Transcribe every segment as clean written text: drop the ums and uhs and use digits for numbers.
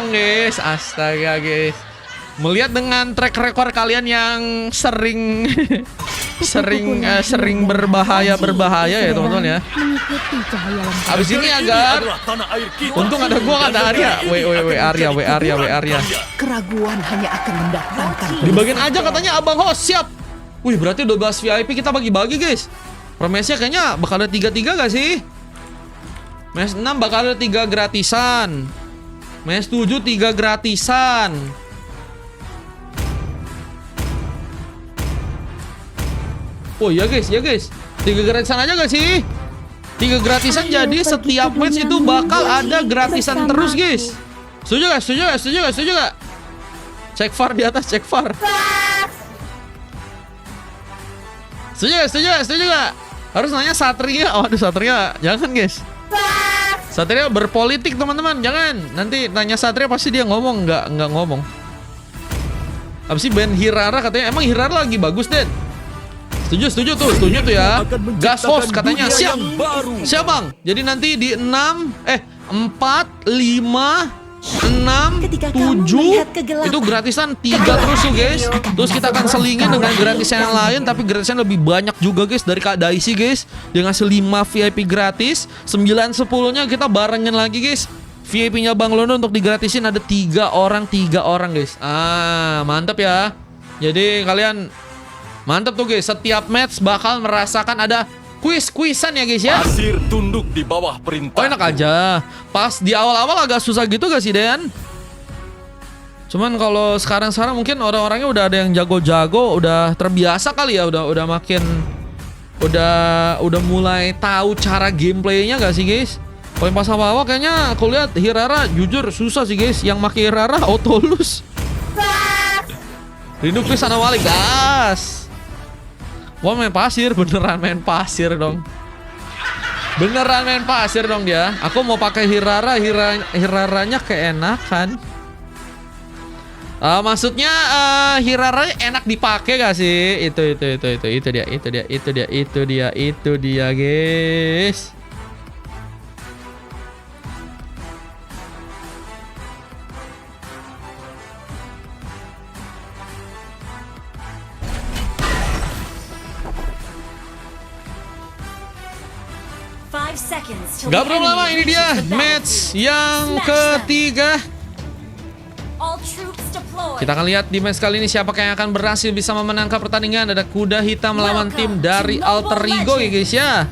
dong guys. Astaga guys. Melihat dengan track record kalian yang sering sering berbahaya ya teman-teman ya. Abis ini agar untung ada gua ada Arya. Arya. Keraguan hanya akan mendatangkan Dibagiin aja katanya Abang Host, siap. Wih, berarti 12 VIP kita bagi-bagi guys. Promesnya kayaknya bakal ada 3-3 gak sih? Mes 6 bakal ada 3 gratisan. Mes 7 3 gratisan. Oh iya guys, 3 gratisan aja gak sih? 3 gratisan jadi setiap match itu bakal ada gratisan terus guys. Setuju gak? Cek VAR di atas, cek VAR. Setuju gak? Harus nanya Satria. Waduh Satria, jangan guys. Satria berpolitik teman-teman, jangan. Nanti nanya Satria pasti dia ngomong, nggak ngomong. Apa sih Ben Hirara katanya? Emang Hirara lagi bagus Den? Setuju tuh ya. Gas Host katanya siap. Siap bang. Jadi nanti di 4, 5, 6, 7 itu gratisan 3 terus tuh guys. Terus kita akan selingin dengan gratisan yang lain, tapi gratisan lebih banyak juga guys dari Kak Daisy guys. Dia ngasih 5 VIP gratis. 9-10-nya kita barengin lagi guys. VIP-nya Bang Londo untuk digratisin ada 3 orang guys. Mantap ya. Jadi kalian mantap tuh guys, setiap match bakal merasakan ada kuis-kuisan ya guys ya. Pasir tunduk di bawah perintah. Oh enak aja. Pas di awal-awal agak susah gitu gak sih Den? Cuman kalau sekarang mungkin orang-orangnya udah ada yang jago-jago, udah terbiasa kali ya, udah makin udah mulai tahu cara gameplaynya gak sih guys? Kalau yang pas awal-awal kayaknya aku lihat Hirara jujur susah sih guys. Yang pakai Hirara auto lose. Rindu Chris Anawali gas. Wah main pasir, beneran main pasir dong. Dia. Aku mau pakai Hiraranya keenakan. Maksudnya Hiraranya enak dipakai gak sih? Itu dia guys. Gak perlu lama, ini dia match yang ketiga. Kita akan lihat di match kali ini siapa yang akan berhasil bisa memenangkan pertandingan. Ada kuda hitam melawan tim dari Alter Ego ya guys ya.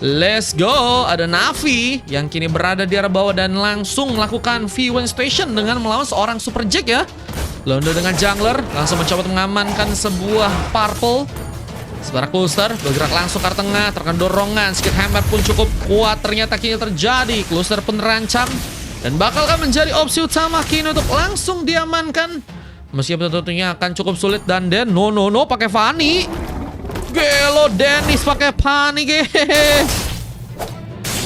Let's go. Ada Navi yang kini berada di arah bawah dan langsung melakukan V1 Station dengan melawan seorang Super Jack ya. Londo dengan jungler langsung mencoba mengamankan sebuah purple. Sebarang Cluster bergerak langsung ke tengah, terkena dorongan, skill hammer pun cukup kuat ternyata kini terjadi. Cluster pun terancam dan bakalkah menjadi opsi utama kini untuk langsung diamankan. Meskipun tentunya akan cukup sulit dan no pakai Fanny. Gelo Dennis pakai Fanny guys.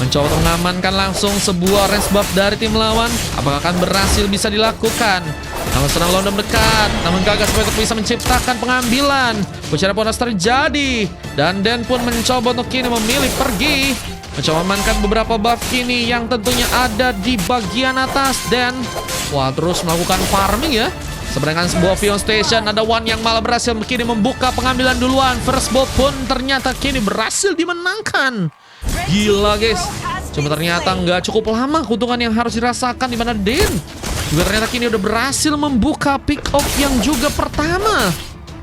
Mencoba untuk mengamankan langsung sebuah range buff dari tim lawan. Apakah akan berhasil bisa dilakukan? Namun senang London dekat, namun gagal supaya untuk bisa menciptakan pengambilan. Bicara ponas terjadi dan Den pun mencoba untuk kini memilih pergi, mencoba memankan beberapa buff kini yang tentunya ada di bagian atas. Dan terus melakukan farming ya. Sebenarnya sebuah Vion Station, ada One yang malah berhasil kini membuka pengambilan duluan. First blood pun ternyata kini berhasil dimenangkan. Gila guys, cuma ternyata nggak cukup lama keuntungan yang harus dirasakan di mana Den juga ternyata kini udah berhasil membuka pick off yang juga pertama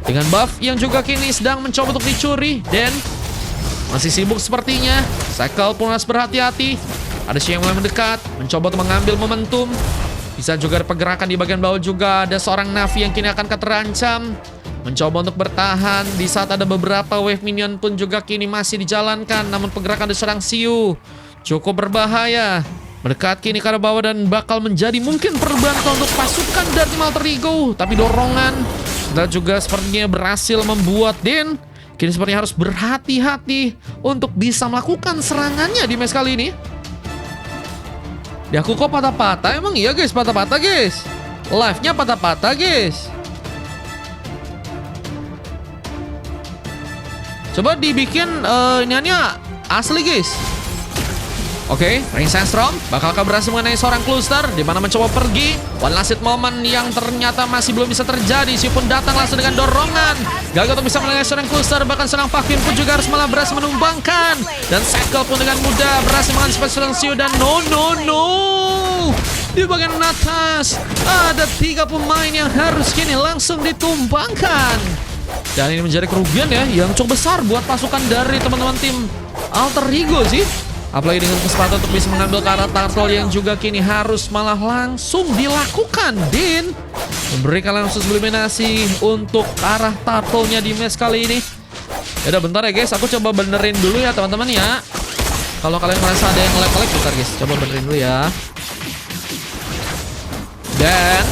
dengan buff yang juga kini sedang mencoba untuk dicuri. Dan masih sibuk sepertinya. Cycle pun harus berhati-hati. Ada Shay yang mulai mendekat, mencoba untuk mengambil momentum. Bisa juga ada pergerakan di bagian bawah juga. Ada seorang Navi yang kini akan terancam, mencoba untuk bertahan di saat ada beberapa wave minion pun juga kini masih dijalankan. Namun pergerakan dari seorang Siu cukup berbahaya. Mendekat kini ke arah bawah dan bakal menjadi mungkin perbantuan untuk pasukan dari tim Alter Ego. Tapi dorongan dan juga sepertinya berhasil membuat Den kini sepertinya harus berhati-hati untuk bisa melakukan serangannya di match kali ini. Di aku kok patah-patah? Emang iya guys, patah-patah guys. Live-nya patah-patah guys. Coba dibikin iniannya asli guys. Oke, Ring Sandstorm bakalkah berhasil mengenai seorang Cluster di mana mencoba pergi. One last hit moment yang ternyata masih belum bisa terjadi. Si pun datang langsung dengan dorongan. Gagal untuk bisa mengenai seorang Cluster, bahkan seorang Pakwin pun juga harus malah berhasil menumbangkan. Dan Cycle pun dengan mudah berhasil mengantisipasi seorang Xiu dan no. Di bagian atas ada 3 pemain yang harus kini langsung ditumbangkan. Dan ini menjadi kerugian ya yang cukup besar buat pasukan dari teman-teman tim Alter Ego sih. Apalagi dengan kesempatan untuk bisa mengambil ke arah turtle yang juga kini harus malah langsung dilakukan. Din memberikan langsung eliminasi untuk arah turtle-nya di match kali ini. Yaudah bentar ya guys, aku coba benerin dulu ya teman-teman ya. Kalau kalian merasa ada yang lag-lag, bentar guys, coba benerin dulu ya. Dan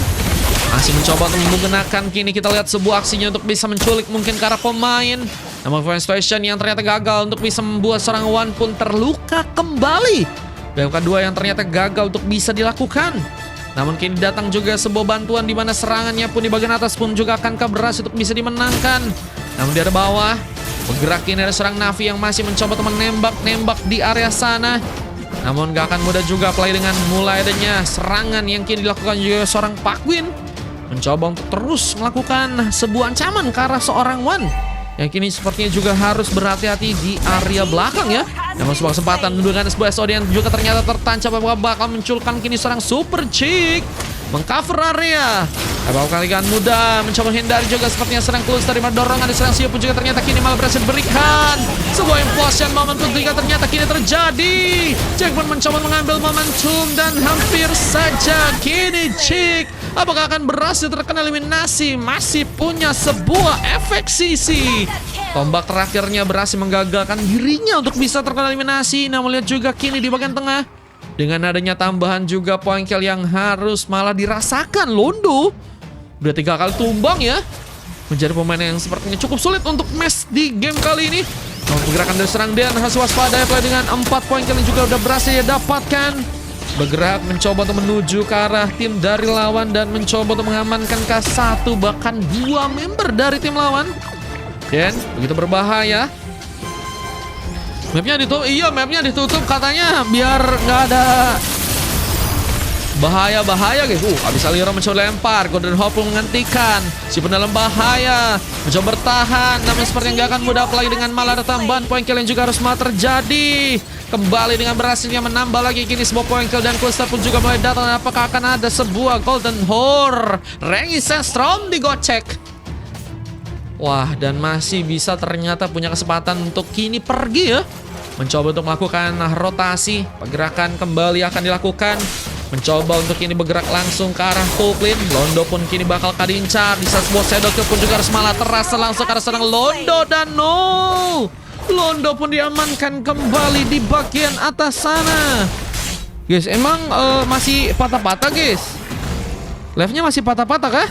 masih mencoba untuk menggunakan, kini kita lihat sebuah aksinya untuk bisa menculik mungkin ke arah pemain. Namun Station yang ternyata gagal untuk bisa membuat seorang Wan pun terluka kembali. BMK 2 yang ternyata gagal untuk bisa dilakukan. Namun kini datang juga sebuah bantuan di mana serangannya pun di bagian atas pun juga akan berhasil untuk bisa dimenangkan. Namun di area bawah bergerak kini ada seorang Navi yang masih mencoba untuk menembak di area sana. Namun gak akan mudah juga play dengan mulai adanya serangan yang kini dilakukan juga seorang Pakwin. Mencoba untuk terus melakukan sebuah ancaman ke arah seorang Wan. Yang kini sepertinya juga harus berhati-hati di area belakang ya. Namun sebuah kesempatan dengan sebuah SOD yang juga ternyata tertancap bakal menculkan kini seorang Super Chick mengcover area. Apakah kalian mudah mencoba hindari juga sepertinya serang Cluster dari dorongan di serang Xiu pun juga ternyata kini malah berhasil berikan sebuah implosion moment pun juga ternyata kini terjadi. Chick pun mencoba mengambil momentum dan hampir saja kini Chick apakah akan berhasil terkena eliminasi. Masih punya sebuah efek sisi. Tombak terakhirnya berhasil menggagalkan dirinya untuk bisa terkena eliminasi. Namun lihat juga kini di bagian tengah dengan adanya tambahan juga point kill yang harus malah dirasakan Londo. Udah 3 kali tumbang ya. Menjadi pemain yang sepertinya cukup sulit untuk match di game kali ini. Pergerakan dari serang Dan harus waspada play dengan 4 point kill yang juga udah berhasil dia dapatkan. Bergerak mencoba untuk menuju ke arah tim dari lawan dan mencoba untuk mengamankan K1 bahkan 2 member dari tim lawan. Dan begitu berbahaya. Mapnya ditutup, iya mapnya ditutup katanya biar nggak ada bahaya guys. Abis Aliro mencoba lempar, Golden Hope menghentikan. Si dalam bahaya, mencoba bertahan. Namun sepertinya nggak akan mudah apalagi dengan malah ada tambahan point kill yang juga harus malah terjadi. Kembali dengan berhasilnya menambah lagi kini sebuah point kill dan Cluster pun juga mulai datang. Apakah akan ada sebuah Golden Horde? Rengi Sandstorm digocek. Wah, dan masih bisa ternyata punya kesempatan untuk kini pergi ya. Mencoba untuk melakukan rotasi. Pergerakan kembali akan dilakukan. Mencoba untuk kini bergerak langsung ke arah Tuklin. Londo pun kini bakal kadincar. Di saat sebuah shadow kill pun juga harus malah terasa langsung ke arah seorang Londo. Dan no, Londo pun diamankan kembali di bagian atas sana. Guys, emang masih patah-patah guys. Live-nya masih patah-patah kah?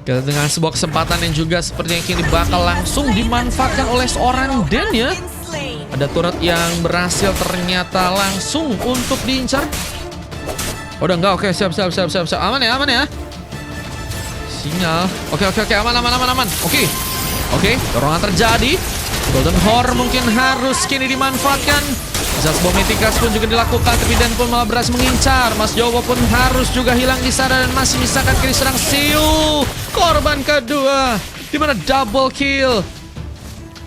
Dengan sebuah kesempatan yang juga sepertinya kini bakal langsung dimanfaatkan oleh seorang Den ya. Ada turret yang berhasil ternyata langsung untuk diincar. Oh, udah enggak, oke siap. Aman ya. Sinyal. Oke, aman. Oke, dorongan terjadi. Golden Horde mungkin harus kini dimanfaatkan. Zas Bomitikas pun juga dilakukan, tapi Dan pun malah berhasil mengincar. Mas Jowo pun harus juga hilang di sana dan masih misalkan kini serang Xiu. Korban kedua, di mana double kill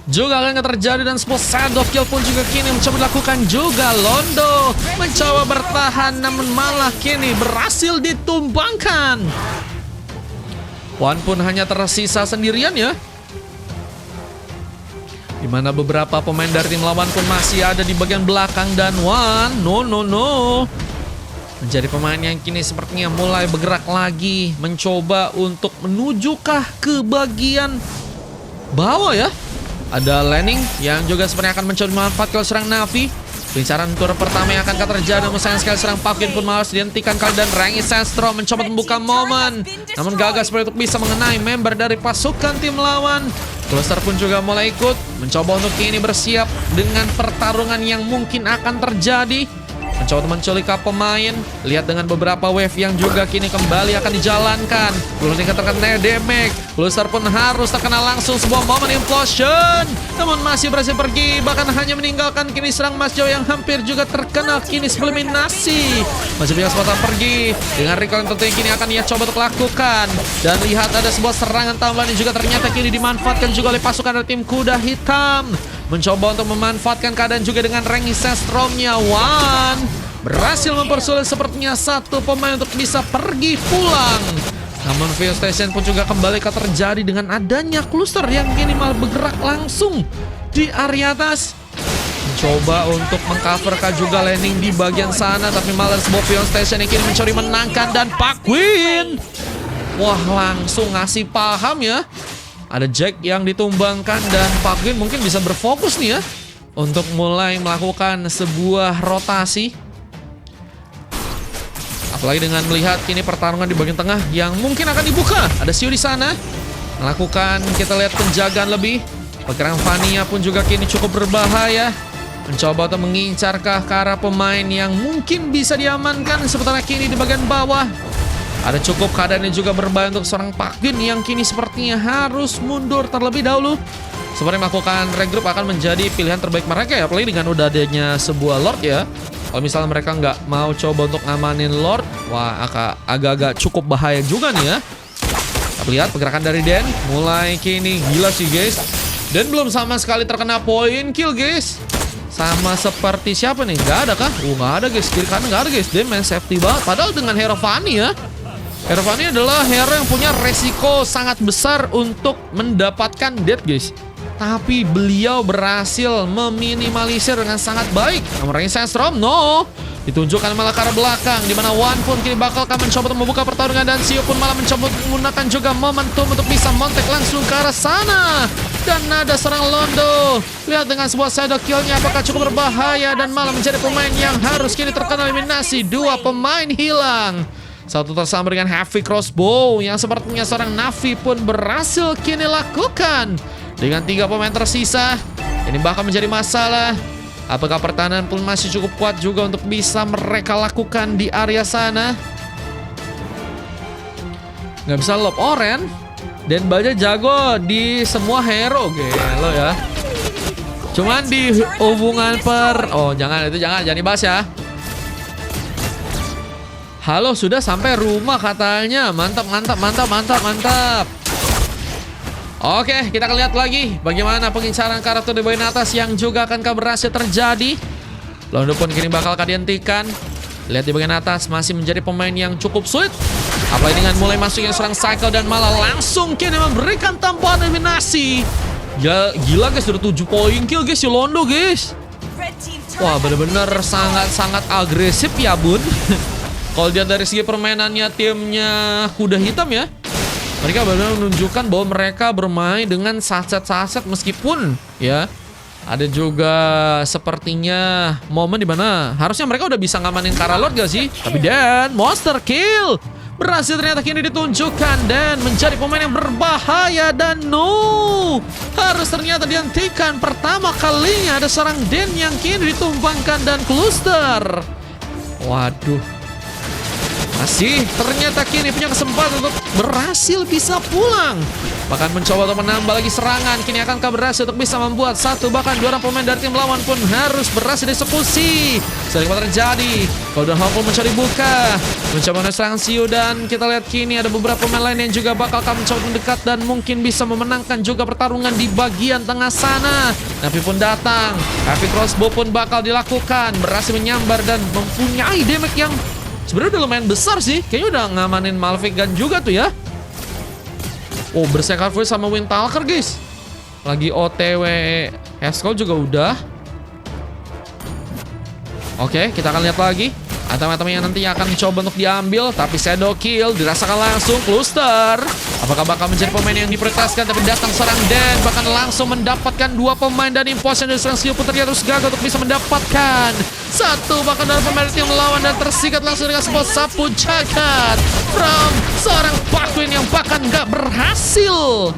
juga akan terjadi dan sebuah shadow kill pun juga kini mencoba dilakukan juga. Londo mencoba bertahan namun malah kini berhasil ditumbangkan. Wan pun hanya tersisa sendirian ya. Di mana beberapa pemain dari tim lawan pun masih ada di bagian belakang dan Wan no menjadi pemain yang kini sepertinya mulai bergerak lagi mencoba untuk menujukah ke bagian bawah ya. Ada landing yang juga sebenarnya akan mencoba memanfaatkan serang Navi. Pelincaran tur pertama yang akan terjadi, namun sayang sekali serang Pakwin pun harus dihentikan kali dan Rengi Sandstorm mencoba membuka momen. Namun gagal seperti untuk bisa mengenai member dari pasukan tim lawan. Cluster pun juga mulai ikut mencoba untuk kini bersiap dengan pertarungan yang mungkin akan terjadi. mencoba menculik pemain. Lihat dengan beberapa wave yang juga kini kembali akan dijalankan. Belum terkena damage. Bluster pun harus terkena langsung sebuah momen implosion. Namun masih berhasil pergi, bahkan hanya meninggalkan kini serang Mas Joe yang hampir juga terkena kini eliminasi. Masih punya kesempatan pergi. Dengan recall yang tentunya kini akan ia coba untuk lakukan. Dan lihat ada sebuah serangan tambahan yang juga ternyata kini dimanfaatkan juga oleh pasukan dari tim Kuda Hitam. Mencoba untuk memanfaatkan keadaan juga dengan Rengi Sestromnya. Wan berhasil mempersulit sepertinya satu pemain untuk bisa pergi pulang. Namun View Station pun juga kembali terjadi dengan adanya cluster yang kini malah bergerak langsung di area atas. Mencoba untuk mengcoverkan juga landing di bagian sana, tapi malah sebuah View Station yang kini mencuri menangkan dan Pakwin. Wah, langsung ngasih paham ya. Ada Jack yang ditumbangkan dan Pakwin mungkin bisa berfokus nih ya untuk mulai melakukan sebuah rotasi. Apalagi dengan melihat kini pertarungan di bagian tengah yang mungkin akan dibuka. Ada Siu di sana melakukan, kita lihat penjagaan lebih. Pergerakan Vania pun juga kini cukup berbahaya. Mencoba untuk mengincarkah ke arah pemain yang mungkin bisa diamankan, sementara kini di bagian bawah ada cukup keadaan yang juga berbahaya untuk seorang Pakwin yang kini sepertinya harus mundur terlebih dahulu. Seperti melakukan regroup akan menjadi pilihan terbaik mereka ya, apalagi dengan udah adanya sebuah Lord ya. Kalau misalnya mereka nggak mau coba untuk ngamanin Lord, wah agak-agak cukup bahaya juga nih ya. Kita lihat pergerakan dari Den mulai kini gila sih guys. Dan belum sama sekali terkena poin kill guys. Sama seperti siapa nih? Nggak ada kah? Nggak ada guys, kiri kanan nggak ada guys. Den main safety banget, padahal dengan hero Fanny ya. Hero Fanny adalah hero yang punya resiko sangat besar untuk mendapatkan death guys. Tapi beliau berhasil meminimalisir dengan sangat baik. Namun Rengi Sandstrom, no. Ditunjukkan malah ke arah belakang, di mana Wan pun kini bakal mencoba untuk membuka pertarungan. Dan Sio pun malah mencoba menggunakan juga momentum untuk bisa montek langsung ke arah sana. Dan ada serang Londo. Lihat dengan sebuah shadow kill-nya apakah cukup berbahaya dan malah menjadi pemain yang harus kini terkena eliminasi. Dua pemain hilang. Satu tersambar dengan heavy crossbow yang sepertinya seorang Navi pun berhasil kini lakukan. Dengan 3 pemain tersisa, ini bahkan menjadi masalah. Apakah pertahanan pun masih cukup kuat juga untuk bisa mereka lakukan di area sana? Nggak bisa lob oren. Dan Baja jago di semua hero gelo ya. Cuman di hubungan oh jangan dibahas ya. Halo, sudah sampai rumah katanya. Mantap. Oke, kita akan lihat lagi bagaimana pengincaran karakter di bagian atas yang juga akan berhasil terjadi. Londo pun kini bakal dihentikan. Lihat di bagian atas masih menjadi pemain yang cukup sulit. Apalagi dengan mulai masuknya serang cycle dan malah langsung kini memberikan tambahan eliminasi. Gila guys, udah 7 poin kill guys si Londo guys. Wah, bener-bener sangat-sangat agresif ya bun. Kalau lihat dari segi permainannya timnya Kuda Hitam ya, mereka benar-benar menunjukkan bahwa mereka bermain dengan saset-saset meskipun ya ada juga sepertinya momen dimana harusnya mereka udah bisa ngamanin Karalord gak sih? Tapi dan monster kill berhasil ternyata kini ditunjukkan dan menjadi pemain yang berbahaya dan harus ternyata dihentikan. Pertama kalinya ada seorang Den yang kini ditumbangkan dan cluster. Waduh. Masih ternyata kini punya kesempatan untuk berhasil bisa pulang. Bahkan mencoba untuk menambah lagi serangan. Kini akankah berhasil untuk bisa membuat satu bahkan 2 orang pemain dari tim lawan pun harus berhasil dieksekusi. Sering terjadi. Golden Hawk pun mencari buka. Mencoba menyerang Siu dan kita lihat kini ada beberapa pemain lain yang juga bakal mencoba mendekat dan mungkin bisa memenangkan juga pertarungan di bagian tengah sana. Navi pun datang. Heavy crossbow pun bakal dilakukan. Berhasil menyambar dan mempunyai damage yang sebenarnya udah lumayan besar sih. Kayaknya udah ngamanin Malphite Gun juga tuh ya. Oh, Berserker Voice sama Windtalker guys. Lagi OTW Hexcall juga udah. Oke, kita akan lihat lagi item-item yang nantinya akan mencoba untuk diambil. Tapi Shadow Kill dirasakan langsung cluster. Apakah bakal menjadi pemain yang diprioritaskan? Tapi datang serang Den, bahkan langsung mendapatkan 2 pemain dan impulse dari serang Siu pun ternyata terus gagal untuk bisa mendapatkan satu bahkan dari pemain tim melawan dan tersikat langsung dengan sebuah sapu jagat from seorang Pakwin yang bahkan gak berhasil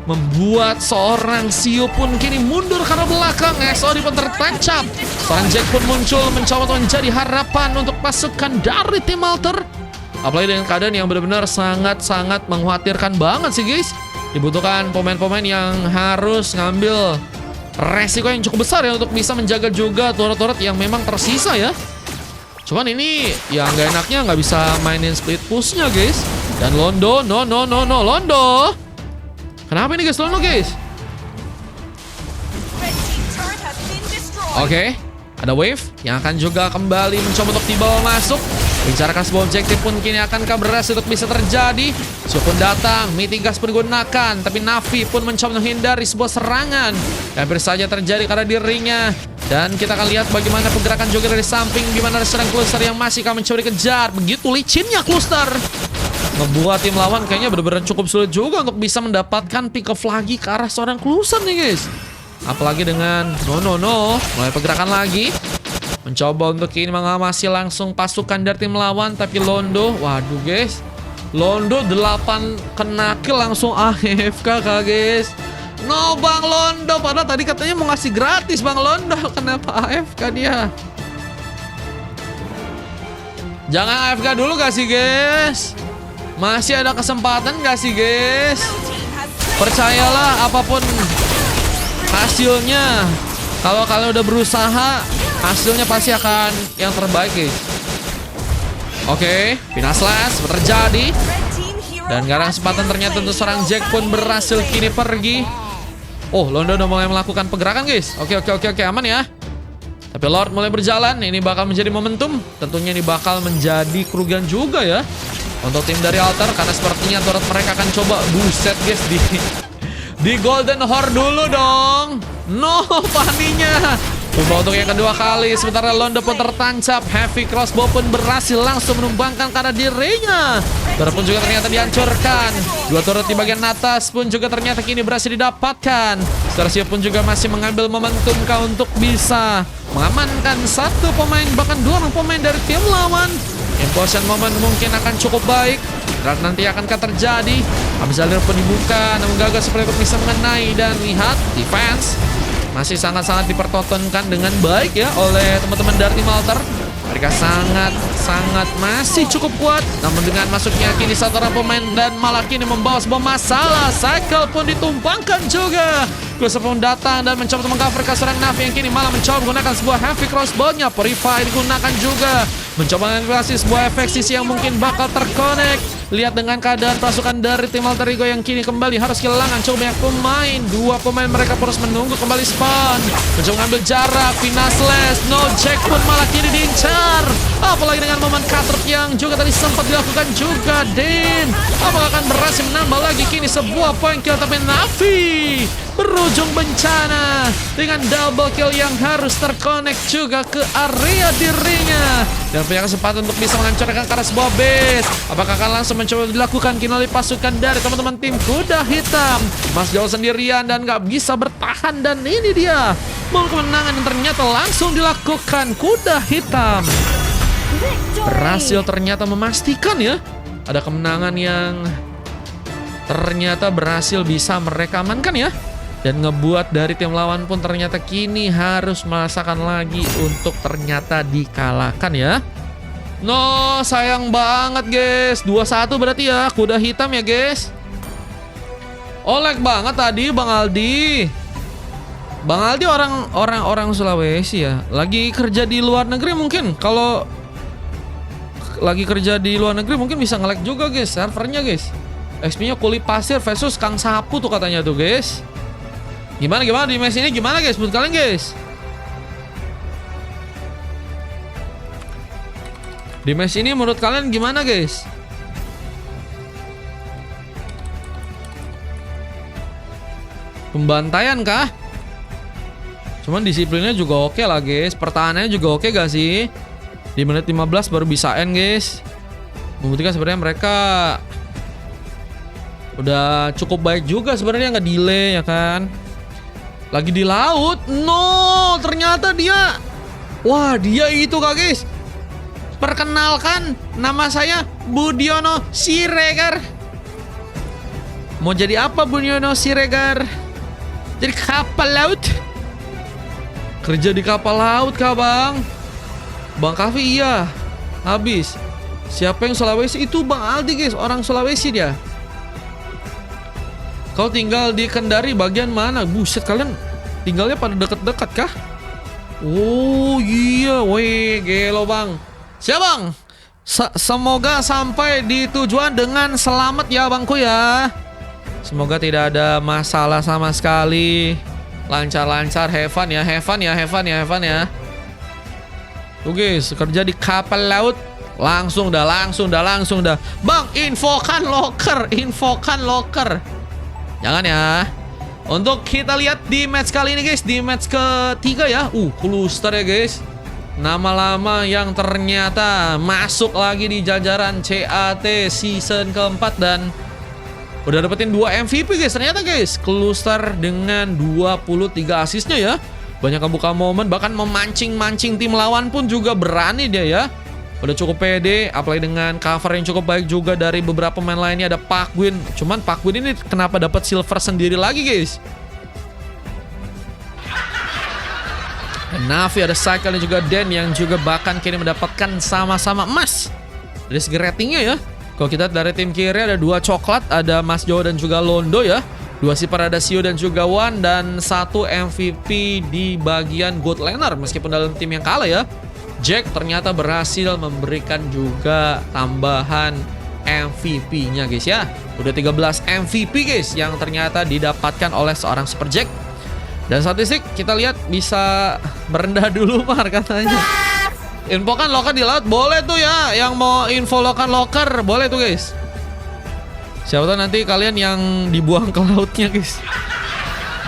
membuat seorang Sio pun kini mundur karena belakang. SOD pun tertancap. Seorang Jack pun muncul mencoba untuk menjadi harapan untuk pasukan dari tim Alter. Apalagi dengan keadaan yang benar-benar sangat-sangat mengkhawatirkan banget sih guys. Dibutuhkan pemain-pemain yang harus ngambil resiko yang cukup besar ya untuk bisa menjaga juga turret-turret yang memang tersisa ya. Cuman ini ya nggak enaknya nggak bisa mainin split pushnya guys. Dan Londo, no Londo. Kenapa ini guys Londo guys? Oke, ada wave yang akan juga kembali mencoba untuk dibawa masuk. Bicarakan sebuah objektif pun kini akankah berhasil untuk bisa terjadi. Sio pun datang, Mitigas pun digunakan, tapi Navi pun mencoba menghindari sebuah serangan. Hampir saja terjadi karena dirinya. Dan kita akan lihat bagaimana pergerakan juga dari samping, gimana ada serang Cluster yang masih akan mencoba dikejar. Begitu licinnya Cluster. Ngebuat tim lawan kayaknya benar-benar cukup sulit juga untuk bisa mendapatkan pick off lagi ke arah seorang Cluster nih guys. Apalagi dengan mulai pergerakan lagi. Mencoba untuk ini mengamasi langsung pasukan dari tim lawan. Tapi Londo, waduh guys, Londo 8 kena kill langsung AFK kah guys. No Bang Londo, padahal tadi katanya mau ngasih gratis Bang Londo. Kenapa AFK dia? Jangan AFK dulu gak sih guys? Masih ada kesempatan gak sih guys? Percayalah apapun hasilnya, kalau kalian udah berusaha, hasilnya pasti akan yang terbaik guys. Oke, final slash terjadi. Dan gak ada kesempatan ternyata untuk seorang Jack pun berhasil kini pergi. Oh, Londo udah mulai melakukan pergerakan guys. Oke, aman ya. Tapi Lord mulai berjalan, ini bakal menjadi momentum. Tentunya ini bakal menjadi kerugian juga ya untuk tim dari Alter, karena sepertinya turret mereka akan coba buset guys di Golden Horde dulu dong. No, paninya. Coba untuk yang kedua kali. Sementara Londo pun tertancap. Heavy crossbow pun berhasil langsung menumbangkan karena dirinya. Turret pun juga ternyata dihancurkan. Dua turret di bagian atas pun juga ternyata kini berhasil didapatkan. Starsio pun juga masih mengambil momentum untuk bisa mengamankan satu pemain, bahkan dua orang pemain dari tim lawan. Implosion moment mungkin akan cukup baik. Dan nanti akankah terjadi? Abzalir pun dibuka, namun gagal seperti itu bisa mengenai. Dan lihat, defense masih sangat-sangat dipertontonkan dengan baik ya oleh teman-teman dari tim Alter. Mereka sangat masih cukup kuat. Namun dengan masuknya kini satu orang pemain dan malah kini membawa sebuah masalah. Cycle pun ditumpangkan juga. Closer pun datang dan mencoba untuk mengcover seorang Navi yang kini malah mencoba menggunakan sebuah heavy crossbow-nya. Purify digunakan juga. Mencoba mengantisipasi sebuah efek sisi yang mungkin bakal terkonek. Lihat dengan keadaan pasukan dari tim Alter Ego yang kini kembali harus kehilangan cukup banyak pemain. Dua pemain mereka harus menunggu kembali spawn. Mencoba mengambil jarak. Final slash. No Jack pun malah kini diincar. Apalagi dengan momen cutter yang juga tadi sempat dilakukan juga. Din, apakah akan berhasil menambah lagi kini sebuah poin kill, tapi Navi berujung bencana dengan double kill yang harus terkonek juga ke area dirinya. Dan punya kesempatan untuk bisa menghancurkan ke arah sebuah base. Apakah akan langsung mencoba dilakukan kini oleh pasukan dari teman-teman tim Kuda Hitam. Mas jauh sendirian dan gak bisa bertahan. Dan ini dia momen kemenangan yang ternyata langsung dilakukan Kuda Hitam. Berhasil ternyata memastikan ya ada kemenangan yang ternyata berhasil bisa mereka amankan ya. Dan ngebuat dari tim lawan pun ternyata kini harus merasakan lagi untuk ternyata dikalahkan ya. No, sayang banget guys. 2-1 berarti ya Kuda Hitam ya guys. Lag banget tadi Bang Aldi. Bang Aldi orang Sulawesi ya. Lagi kerja di luar negeri mungkin. Kalau lagi kerja di luar negeri mungkin bisa nge-lag juga guys servernya guys. XP-nya Kuli Pasir versus Kang Sapu tuh katanya tuh guys. Gimana di match ini gimana guys menurut kalian guys? Di match ini menurut kalian gimana guys? Pembantaian kah? Cuman disiplinnya juga oke lah guys. Pertahanannya juga oke gak sih? Di menit 15 baru bisa end guys. Membuktikan sebenarnya mereka udah cukup baik juga sebenarnya, nggak delay ya kan. Lagi di laut. No, ternyata dia. Wah, dia itu kak guys. Perkenalkan, nama saya Budiono Siregar. Mau jadi apa Bunyono Siregar? Jadi kapal laut? Kerja di kapal laut kah bang? Bang Kavi iya. Habis. Siapa yang Sulawesi? Itu Bang Aldi guys, orang Sulawesi dia. Kau tinggal di Kendari bagian mana? Buset, kalian tinggalnya pada deket-deket kah? Oh iya, weh gelo bang. Siap bang. Semoga sampai di tujuan dengan selamat ya bangku ya. Semoga tidak ada masalah sama sekali. Lancar-lancar, have fun ya, have fun ya, have fun ya, have fun ya. Tuh guys, kerja di kapal laut. Langsung dah. Bang, infokan locker. Jangan ya. Untuk kita lihat di match kali ini guys, di match ketiga ya. Cluster ya guys. Nama lama yang ternyata masuk lagi di jajaran CAT season keempat dan udah dapetin 2 MVP guys. Ternyata guys, Cluster dengan 23 asisnya ya. Banyak kebuka momen, bahkan memancing-mancing tim lawan pun juga berani dia ya. Udah cukup pede, apply dengan cover yang cukup baik juga dari beberapa pemain lainnya. Ada Pak Gwin, cuman Pak Gwin ini kenapa dapat silver sendiri lagi guys? Navi, ada Cycle dan juga Dan yang juga bahkan kini mendapatkan sama-sama emas dari segi ratingnya ya. Kalau kita dari tim kiri ada 2 coklat, ada Mas Jo dan juga Londo ya. 2 sipar ada Sio dan juga Wan, dan 1 MVP di bagian gold laner meskipun dalam tim yang kalah ya. Jack ternyata berhasil memberikan juga tambahan MVP-nya guys ya. Udah 13 MVP guys yang ternyata didapatkan oleh seorang Super Jack. Dan statistik kita lihat bisa merendah dulu Mar katanya. Infokan locker di laut boleh tuh ya. Yang mau info locker boleh tuh guys. Siapa tahu nanti kalian yang dibuang ke lautnya guys.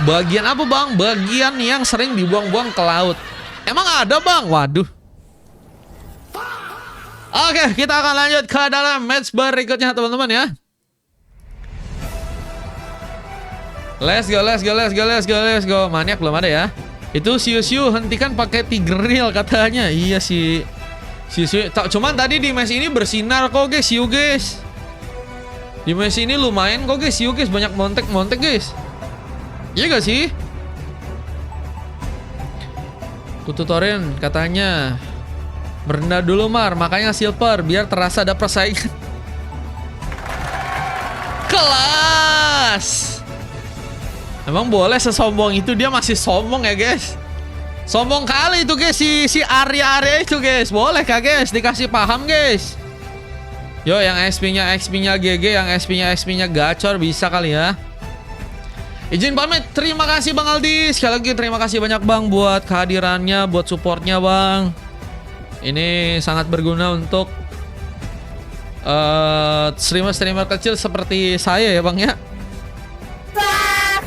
Bagian apa bang? Bagian yang sering dibuang-buang ke laut. Emang ada bang? Waduh. Oke, kita akan lanjut ke dalam match berikutnya teman-teman ya. Let's go. Maniak belum ada ya. Itu Siu hentikan pakai Tigreal katanya. Iya sih. Siu. Cuman tadi di match ini bersinar kok guys, Siu guys. Di match ini lumayan kok guys, Siu guys, banyak montek guys. Iya gak sih? Tutorin katanya merendah dulu Mar, makanya silver biar terasa ada persaingan. Kelas. Emang boleh sesombong itu, dia masih sombong ya guys. Sombong kali itu guys si Arya itu guys. Boleh kah guys dikasih paham guys. Yo yang XP-nya GG, yang XP-nya gacor bisa kali ya. Izin pamit, terima kasih Bang Aldi. Sekali lagi terima kasih banyak Bang buat kehadirannya, buat supportnya Bang. Ini sangat berguna untuk streamer kecil seperti saya ya Bang ya.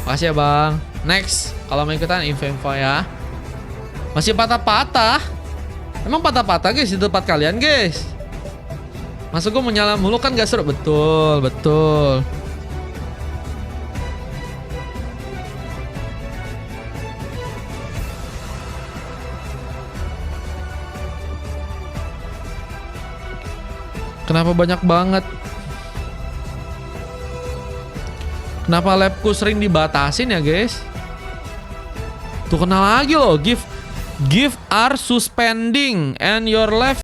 Makasih ya Bang. Next, kalau mau ikutan info ya. Masih patah-patah. Emang patah-patah guys di tempat kalian guys? Masa gue menyala mulu kan gak seru? Betul. Kenapa banyak banget? Kenapa labku sering dibatasin ya guys? Tuh kena lagi loh, gift are suspending and your life